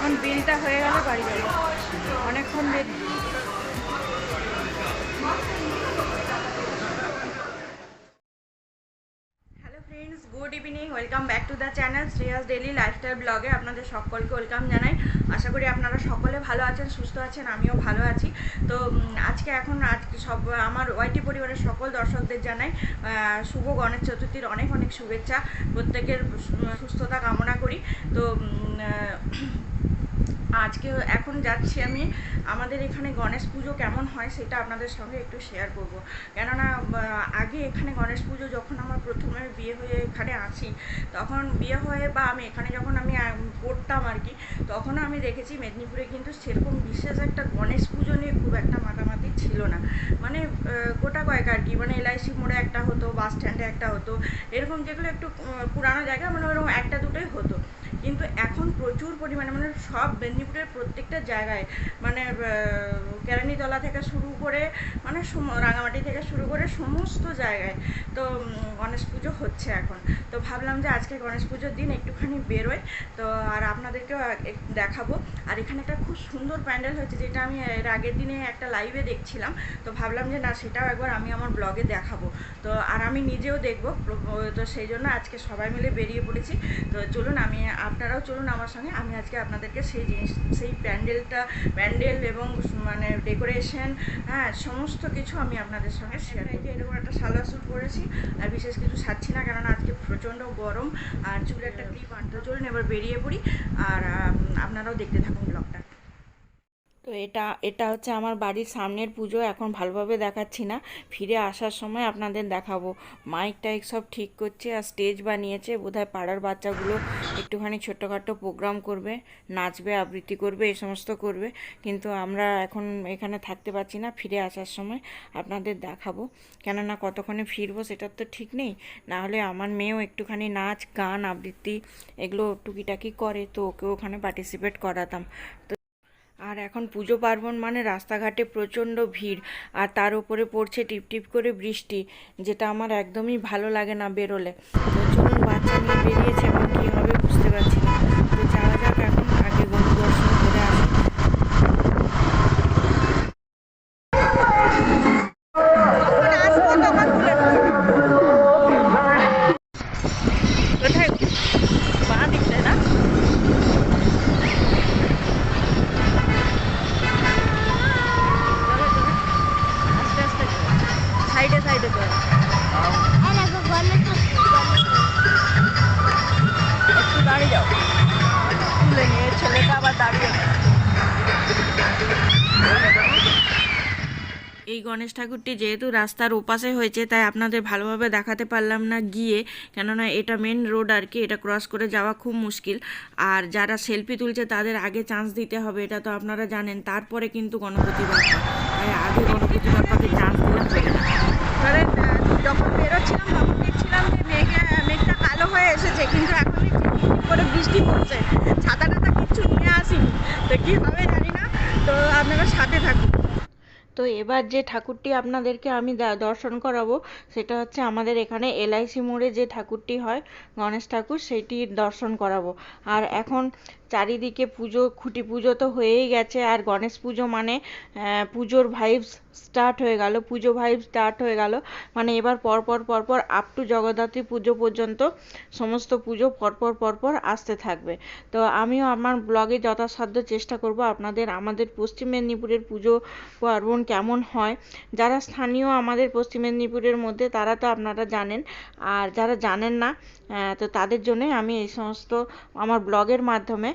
এখন বিলটা হয়ে গেল বাড়ি বাড়ি অনেকক্ষণ দেরি। Hello friends, good evening, welcome back to the channel Shreyas daily lifestyle ব্লগে আপনাদের সকলকে ওয়েলকাম জানাই। আশা করি আপনারা সকলে ভালো আছেন, সুস্থ আছেন, আমিও ভালো আছি। তো আজকে সব আমার ওয়াইটি পরিবারের সকল দর্শকদের জানাই শুভ গণেশ চতুর্থীর অনেক অনেক শুভেচ্ছা। প্রত্যেকের সুস্থতা কামনা করি। তো আজকে এখন যাচ্ছি আমি আমাদের এখানে গণেশ পুজো কেমন হয় সেটা আপনাদের সঙ্গে একটু শেয়ার করব। কেননা আগে এখানে গণেশ পুজো যখন আমার প্রথমে বিয়ে হয়ে এখানে আসি, তখন বিয়ে হয়ে বা আমি এখানে যখন আমি পড়তাম আর কি, তখনও আমি দেখেছি মেদিনীপুরে কিন্তু সেরকম বিশেষ একটা গণেশ পুজো নিয়ে খুব একটা মাতামাতি ছিল না। মানে গোটা কয়েক আর কি, মানে এলআইসি মোড়ে একটা হতো, বাস স্ট্যান্ডে একটা হতো, এরকম যেগুলো একটু পুরানো জায়গা মানে ওরকম একটা দুটোই হতো। কিন্তু এখন প্রচুর পরিমাণে মানে সব মেদিনীপুরের প্রত্যেকটা জায়গায় মানে কেরানীতলা থেকে শুরু করে মানে রাঙামাটি থেকে শুরু করে সমস্ত জায়গায় তো গণেশ পুজো হচ্ছে এখন। তো ভাবলাম যে আজকে গণেশ পুজোর দিন একটুখানি বেরোয়, তো আর আপনাদেরকেও দেখাবো। আর এখানে একটা খুব সুন্দর প্যান্ডেল হয়েছে, যেটা আমি এর আগের দিনে একটা লাইভে দেখছিলাম। তো ভাবলাম যে না, সেটাও একবার আমি আমার ব্লগে দেখাবো। তো আর আমি নিজেও দেখবো, তো সেই জন্য আজকে সবাই মিলে বেরিয়ে পড়েছি। তো চলুন, আপনারাও চলুন আমার সঙ্গে। আমি আজকে আপনাদেরকে সেই প্যান্ডেল এবং মানে ডেকোরেশন, হ্যাঁ, সমস্ত কিছু আমি আপনাদের সঙ্গে শেয়ার করব। এরকম একটা সালোয়ার স্যুট পরেছি, আর বিশেষ কিছু সাজছি না, কেননা আজকে প্রচণ্ড গরম আর চুলে একটা ক্লিপ আনতে। চলুন এবার বেরিয়ে পড়ি, আর আপনারাও দেখতে থাকুন ব্লগটা। তো এটা হচ্ছে আমার বাড়ির সামনের পুজো। এখন ভালোভাবে দেখাচ্ছি না, ফিরে আসার সময় আপনাদের দেখাবো। মাইক টাইক সব ঠিক করছে আর স্টেজ বানিয়েছে, বোধহয় পাড়ার বাচ্চাগুলো একটুখানি ছোটোখাটো প্রোগ্রাম করবে, নাচবে, আবৃত্তি করবে, এই সমস্ত করবে। কিন্তু আমরা এখন এখানে থাকতে পারছি না, ফিরে আসার সময় আপনাদের দেখাবো। কেননা কতক্ষণে ফিরবো সেটার তো ঠিক নেই। না হলে আমার মেয়েও একটুখানি নাচ গান আবৃত্তি এগুলো টুকিটাকি করে, তো ওকেও ওখানে পার্টিসিপেট করাতাম। আর এখন পুজো পার্বণ মানে রাস্তাঘাটে প্রচণ্ড ভিড়, আর তার উপরে পড়ছে টিপটিপ করে বৃষ্টি, যেটা আমার একদমই ভালো লাগে না বেরোলে। তো চলুন, বাচ্চা নিয়ে বেরিয়েছে, এখন কী হবে বুঝতে পারছি না। তো যাওয়া যাক, এখন আগে গরু দর্শন করে আসি। কোথায় বাঁ দিকটা না? আস্তে আস্তে সাইডে সাইডে করে একটু দাঁড়িয়ে যাও, তুলে নিয়ে ছেলেটা আবার দাঁড়িয়ে। এই গণেশ ঠাকুরটি যেহেতু রাস্তার ওপাশে হয়েছে, তাই আপনাদের ভালোভাবে দেখাতে পারলাম না গিয়ে, কেননা এটা মেন রোড আর কি, এটা ক্রস করে যাওয়া খুব মুশকিল। আর যারা সেলফি তুলছে তাদের আগে চান্স দিতে হবে, এটা তো আপনারা জানেন। তারপরে কিন্তু গণপতি বাপ্পা, তাই আগে গণপতি বাপ্পাকে চান্স দিলে হবে না। ধরেন যখন বেরোচ্ছিলাম তখন দেখছিলাম যে মেঘটা কালো হয়ে এসেছে, কিন্তু এখন করে বৃষ্টি পড়ছে, ছাতা টাতা কিচ্ছু নিয়ে আসিনি। তো কী হবে জানি না, তো আপনারা সাথে থাকুন। তো এবার যে ঠাকুরটি আপনাদেরকে আমি দর্শন করাবো, সেটা হচ্ছে আমাদের এখানে এলআইসি মোড়ে যে ঠাকুরটি হয় গণেশ ঠাকুর, সেইটির দর্শন করাবো। আর এখন চারিদিকে পুজো, খুঁটি পুজো তো হয়েই গেছে, আর গণেশ পুজো মানে পুজোর ভাইবস স্টার্ট হয়ে গেল, পুজো ভাইব স্টার্ট হয়ে গেল। মানে এবার পরপর আপ টু জগদ্ধাত্রী পুজো পর্যন্ত সমস্ত পুজো পরপর আসতে থাকবে। তো আমিও আমার ব্লগে যথাসাধ্য চেষ্টা করব আপনাদের আমাদের পশ্চিম মেদিনীপুরের পুজো পার্বণ কেমন হয়। যারা স্থানীয় আমাদের পশ্চিম মেদিনীপুরের মধ্যে, তারা তো আপনারা জানেন, আর যারা জানেন না তো তাদের জন্য আমি এই সমস্ত আমার ব্লগের মাধ্যমে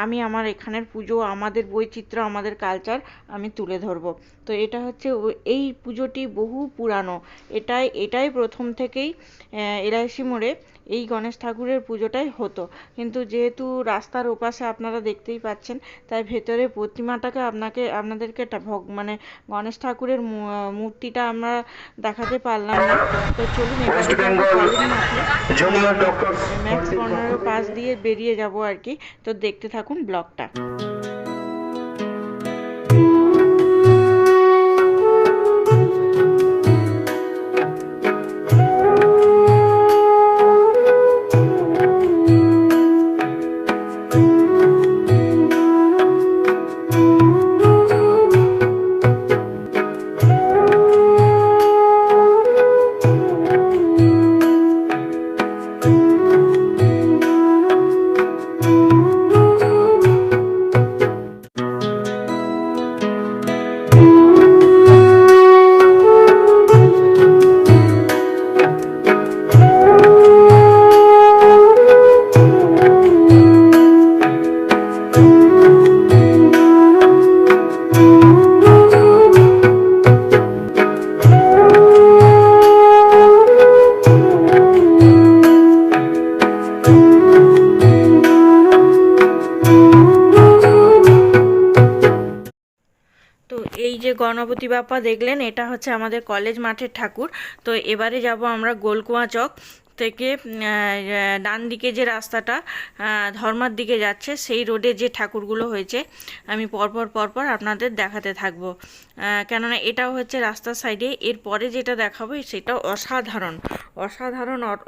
আমি আমার এখানের পুজো, আমাদের বৈচিত্র্য, আমাদের কালচার আমি তুলে ধরবো। তো এটা হচ্ছে এই পুজোটি বহু পুরানো, এটাই প্রথম থেকেই এলআইসি মোড়ে এই গণেশ ঠাকুরের পুজোটাই হতো। কিন্তু যেহেতু রাস্তার ওপাশে আপনারা দেখতেই পাচ্ছেন, তাই ভেতরে প্রতিমাটাকে আপনাদেরকে মানে গণেশ ঠাকুরের মূর্তিটা আমরা দেখাতে পারলাম না। তো চলুন এবারে যাবো কলেজ মাঠে, ম্যাক্স কর্নারের পাশ দিয়ে বেরিয়ে যাব আর কি। তো দেখতে থাকুন ব্লগটা। গণপতি বাপ্পা দেখলেন এটা হচ্ছে আমাদের কলেজ মাঠের ঠাকুর। তো এবারে যাব আমরা গোলকুয়া চক থেকে ডান দিকে যে রাস্তাটা ধর্মার দিকে যাচ্ছে সেই রোডে যে ঠাকুরগুলো হয়েছে আমি পরপর আপনাদের দেখাতে থাকবো, কেননা এটাও হচ্ছে রাস্তার সাইডে। এরপরে যেটা দেখাবো সেটা অসাধারণ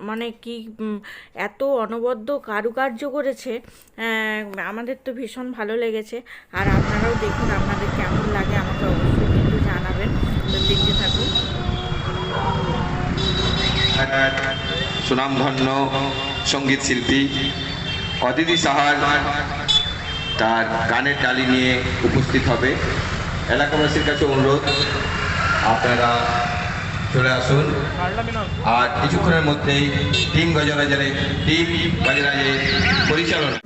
মানে কি এত অনবদ্য কারুকার্য করেছে, আমাদের তো ভীষণ ভালো লেগেছে। আর আপনারাও দেখুন আপনাদের কেমন লাগে আমাকে অবশ্যই কিন্তু জানাবেন। তো দেখতে থাকুন। সুনামধন্য সঙ্গীত শিল্পী অদিতি সাহার তার গানের টালি নিয়ে উপস্থিত হবে। এলাকাবাসীর কাছে অনুরোধ আপনারা চলে আসুন। আর কিছুক্ষণের মধ্যেই টিম গজরাজের পরিচালনা।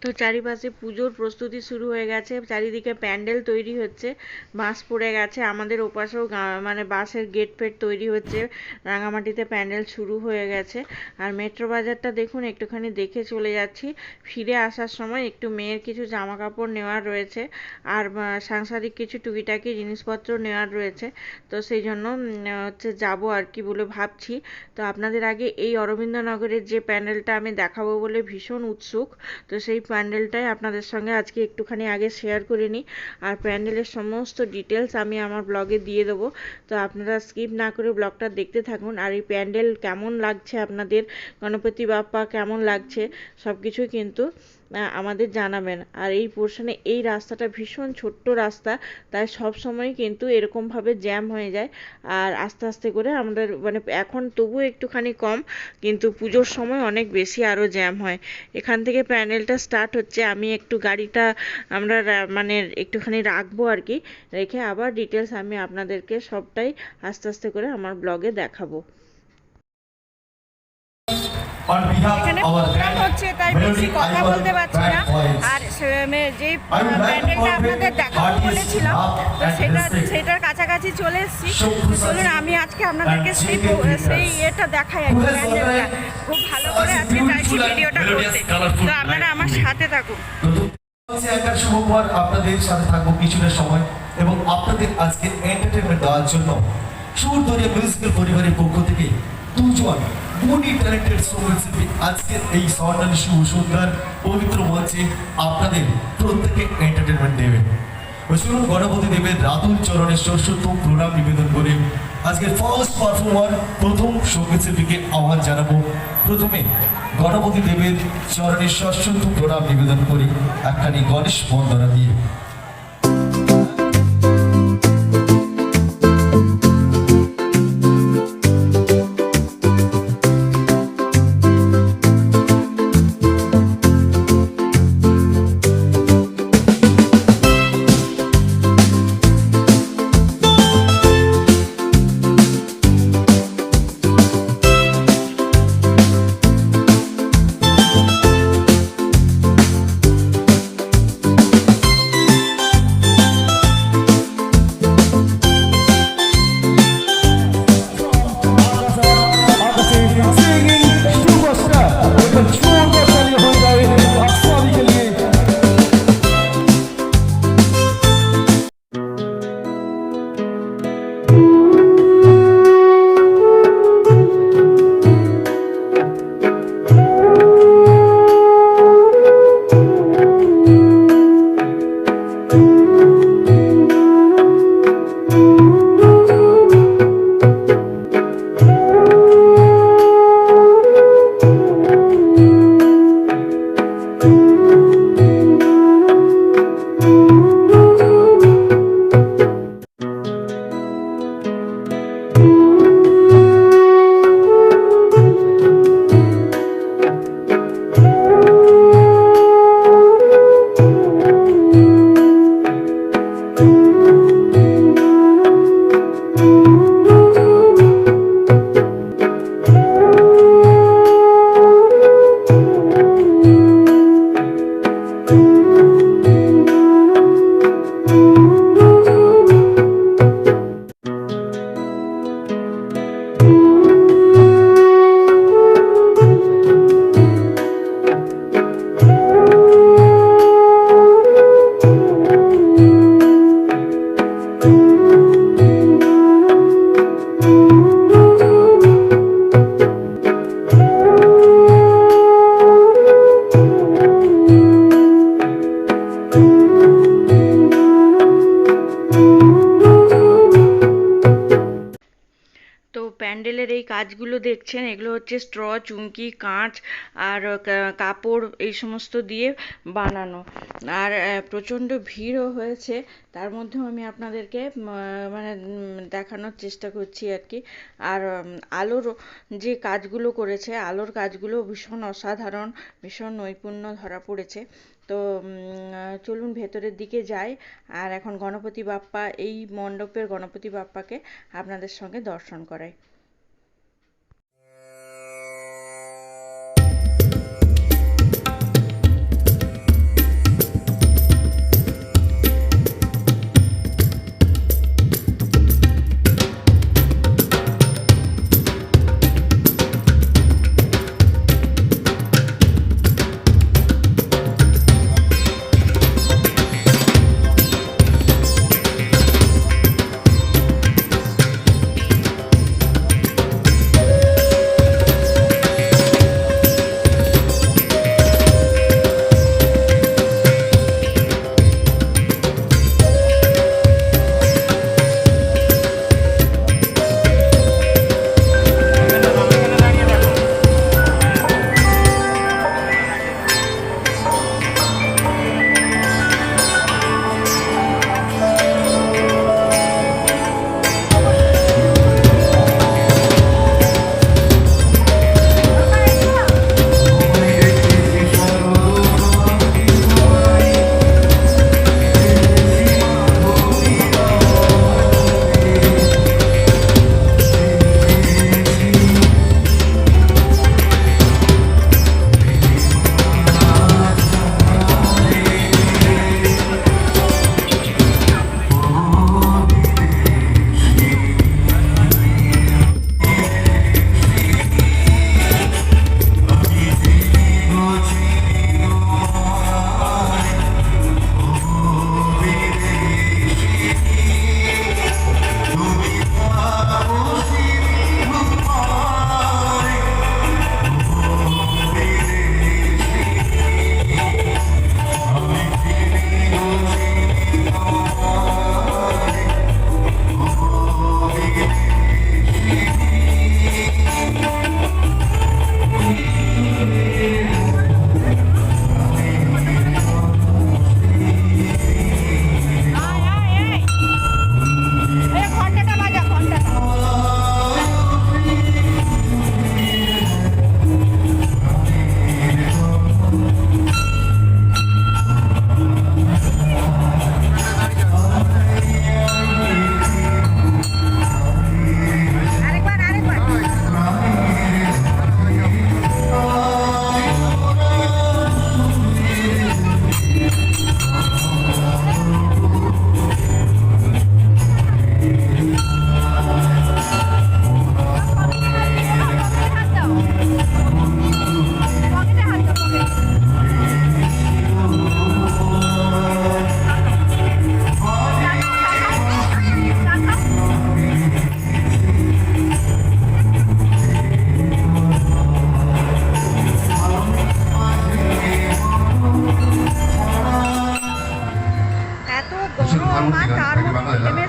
তো চারিপাশে পুজোর প্রস্তুতি শুরু হয়ে গেছে, চারিদিকে প্যান্ডেল তৈরি হচ্ছে, বাঁশ পড়ে গেছে, আমাদের ওপাশেও মানে বাঁশের গেট ফেট তৈরি হচ্ছে, রাঙামাটিতে প্যান্ডেল শুরু হয়ে গেছে। আর মেট্রো বাজারটা দেখুন, একটুখানি দেখে চলে যাচ্ছি। ফিরে আসার সময় একটু মেয়ের কিছু জামা কাপড় নেওয়ার রয়েছে, আর সাংসারিক কিছু টুকিটাকি জিনিসপত্র নেওয়ার রয়েছে। তো সেই জন্য হচ্ছে যাবো আর কি বলে ভাবছি। তো আপনাদের আগে এই অরবিন্দনগরের যে প্যান্ডেলটা আমি দেখাবো বলে ভীষণ উৎসুক, তো সেই প্যান্ডেলটাই আপনাদের সঙ্গে আজকে একটুখানি আগে শেয়ার করে নিই। আর প্যান্ডেলের সমস্ত ডিটেলস আমি আমার ব্লগে দিয়ে দেবো, তো আপনারা স্কিপ না করে ব্লগটা দেখতে থাকুন। আর এই প্যান্ডেল কেমন লাগছে আপনাদের, গণপতি বাপ্পা কেমন লাগছে, সব কিছুই কিন্তু আমাদের জানাবেন। আর এই পোর্শনে এই রাস্তাটা ভীষণ ছোট্ট রাস্তা, তাই সব সময় কিন্তু এরকমভাবে জ্যাম হয়ে যায়। আর আস্তে আস্তে করে আমাদের মানে এখন তবু একটুখানি কম, কিন্তু পুজোর সময় অনেক বেশি আরও জ্যাম হয়। এখান থেকে প্যান্ডেলটা স্টার্ট হচ্ছে, আমি একটু গাড়িটা আমরা মানে একটুখানি রাখবো আর কি, রেখে আবার ডিটেলস আমি আপনাদেরকে সবটাই আস্তে আস্তে করে আমার ব্লগে দেখাবো। এখানে প্রোগ্রাম হচ্ছে তাই বেশি কথা বলতে পারছি না। আর যে প্যান্ডেলটা আপনাদের দেখাবো বলেছিলাম, তো সেটার কাছাকাছি চলে এসেছি। চলুন আমি আজকে আপনাদেরকে সেই ইয়েটা দেখাই আর কি, প্যান্ডেলটা খুব ভালো করে আজকে চাইছি ভিডিওটা করতে, তো আপনারা আমার সাথে থাকুন। আপনাদের সাথে থাকবো কিছুটা সময় এবং আপনাদের আজকে এন্টারটেনমেন্ট দেওয়ার জন্য সুরদরিয়া মিউজিক্যাল পরিবারের পক্ষ থেকে দুজন মনি ট্যালেন্টেড সঙ্গীত শিল্পী আজকের এই স্বর্ণালী শুভ সন্ধ্যার পবিত্র মঞ্চে আপনাদের প্রত্যেকে এন্টারটেনমেন্ট দেবে। চলুন গণপতি দেবের রাতুল চরণের সশ্রদ্ধ প্রণাম নিবেদন করে আজকের ফার্স্ট পারফর্মার প্রথম সঙ্গীত শিল্পীকে আহ্বান জানাবো। প্রথমে গণপতি দেবের চরণের সশ্রদ্ধ প্রণাম নিবেদন করে একখানি গণেশ বন্দনা দিয়ে কাজগুলো দেখছেন এগুলো হচ্ছে স্ট্র, চুমকি, কাঁচ আর কাপড় এই সমস্ত দিয়ে বানানো। আর প্রচণ্ড ভিড়ও হয়েছে, তার মধ্যেও আমি আপনাদেরকে মানে দেখানোর চেষ্টা করছি আর কি। আর আলোর যে কাজগুলো করেছে, আলোর কাজগুলো ভীষণ অসাধারণ, ভীষণ নৈপুণ্য ধরা পড়েছে। তো চলুন ভেতরের দিকে যাই, আর এখন গণপতি বাপ্পা, এই মণ্ডপের গণপতি বাপ্পাকে আপনাদের সঙ্গে দর্শন করাই।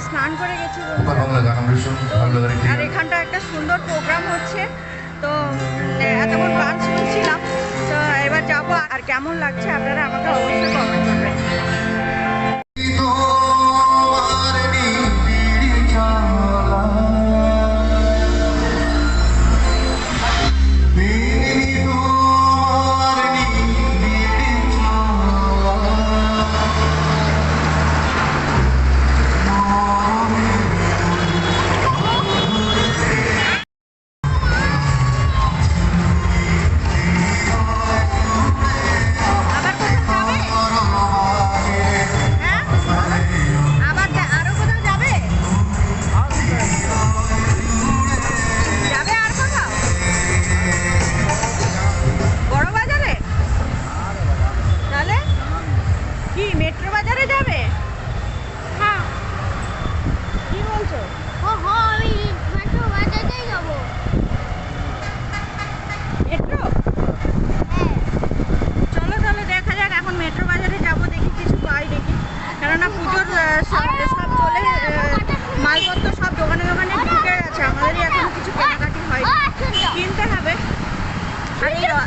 স্নান করে গেছি আর এখানটা একটা সুন্দর প্রোগ্রাম হচ্ছে, তো এতক্ষণ গান শুনছিলাম। তো এবার যাবো, আর কেমন লাগছে আপনারা আমাকে অবশ্যই কমেন্ট করবেন। আবার কোথাও যাবে?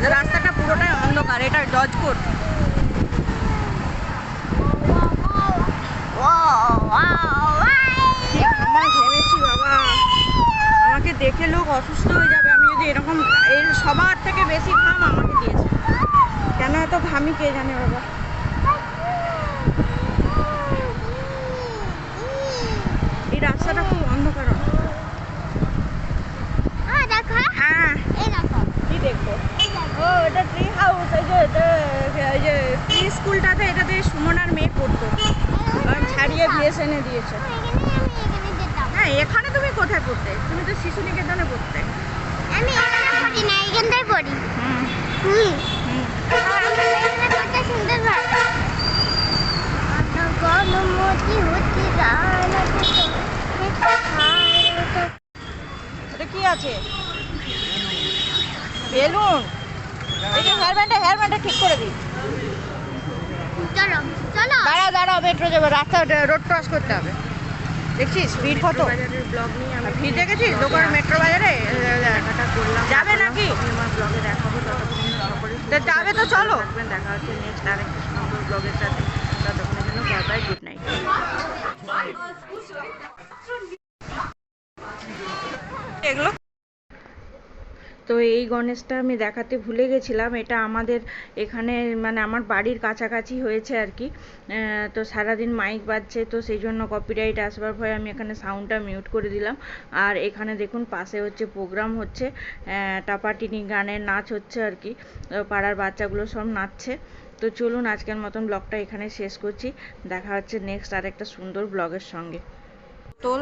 রাস্তাটা পুরোটাই অন্ধকার, এটা জজপুর। আমার ভেবেছি বাবা, আমাকে দেখে লোক অসুস্থ হয়ে যাবে আমি যদি এরকম, এর সবার থেকে বেশি ঘাম আমাকে দিয়েছে। কেন এত ঘামি কে জানে বাবা। এই রাস্তাটা খুব অন্ধকার। হ্যাঁ, কি দেখবো? ও এটা ট্রি হাউস। এই যে ট্রি স্কুলটাতে, এটাতে সুমনার মেয়ে পড়তো, ছাড়িয়ে ভিএসএনে দিয়েছে। হ্যাঁ, এখানে তুমি কোথায় পড়তে? তুমি তো শিশু নিকেতনে পড়তে। আমি এখানে পড়ি না, এখানটাই পড়ি। হুম হুম এখানে কত সুন্দর ঘর। গণমতি হতে এটা কি আছে? বেলুন। এই যে হেয়ারব্যান্ডটা ঠিক করে দিই। চলো চলো দাঁড়াও মেট্রো যাবে, রাস্তা রোড ক্রস করতে হবে। দেখছিস ভিড় কত? ব্লগ নিয়ে আমি ভিড় দেখেছিস দোকানে মেট্রো বাজারে যাবে নাকি? আমার ব্লগে দেখাবো, ততক্ষণ যাবে তো চলো। দেখা হচ্ছে নেক্সট আরেকটা সুন্দর ব্লগের সাথে। ততক্ষণের জন্য বাই বাই, গুড নাইট। এগুলো তো এই গণেশটা আমি দেখাতে ভুলে গেছিলাম। এটা আমাদের এখানে মানে আমার বাড়ির কাছাকাছি হয়েছে আর কি। তো সারাদিন মাইক বাজছে, তো সেই জন্য কপিরাইট আসবার ভয়ে আমি এখানে সাউন্ডটা মিউট করে দিলাম। আর এখানে দেখুন পাশে হচ্ছে প্রোগ্রাম হচ্ছে, টাপাটিনি গানের নাচ হচ্ছে আর কি। পাড়ার বাচ্চাগুলো সব নাচছে। তো চলুন আজকের মতন ব্লগটা এখানে শেষ করছি। দেখা হচ্ছে নেক্সট আরেকটা সুন্দর ব্লগের সঙ্গে। তোল।